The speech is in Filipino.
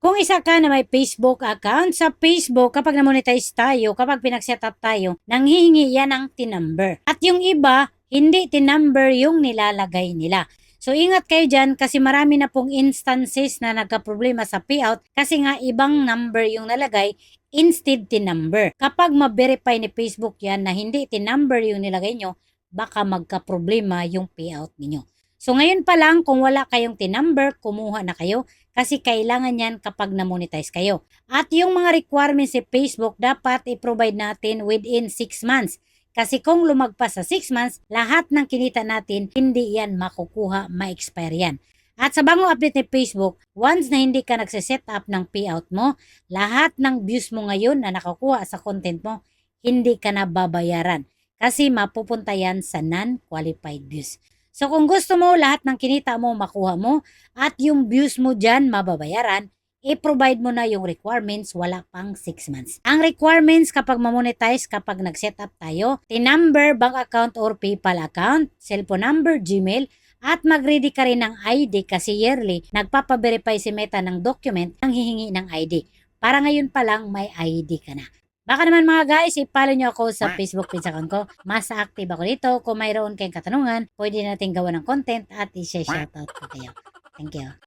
Kung isa ka na may Facebook account, sa Facebook kapag na-monetize tayo, kapag pinag-set up tayo, nanghihingi yan ng TIN number. At yung iba, hindi TIN number yung nilalagay nila. So ingat kayo dyan kasi marami na pong instances na nagka-problema sa payout kasi nga ibang number yung nalagay instead TIN number. Kapag ma-verify ni Facebook yan na hindi TIN number yung nilagay nyo, baka magka-problema yung payout ninyo. So ngayon pa lang kung wala kayong TIN number, kumuha na kayo kasi kailangan yan kapag na-monetize kayo. At yung mga requirements si Facebook dapat i-provide natin within 6 months. Kasi kung lumagpas sa 6 months, lahat ng kinita natin, hindi yan makukuha, ma-expire yan. At sa bagong update ni Facebook, once na hindi ka nagsiset up ng payout mo, lahat ng views mo ngayon na nakakuha sa content mo, hindi ka na babayaran. Kasi mapupunta yan sa non-qualified views. So kung gusto mo lahat ng kinita mo makuha mo at yung views mo dyan mababayaran, i-provide mo na yung requirements wala pang 6 months. Ang requirements kapag mamonetize kapag nag-set up tayo, TIN number, bank account or PayPal account, cellphone number, Gmail, at mag-ready ka rin ng ID kasi yearly nagpapaverify si Meta ng document ang hihingi ng ID. Para ngayon pa lang may ID ka na. Baka naman mga guys, i-follow nyo ako sa Facebook page account ko. Mas active ako dito. Kung mayroon kayong katanungan, pwede natin gawa ng content at i-shoutout ko kayo. Thank you.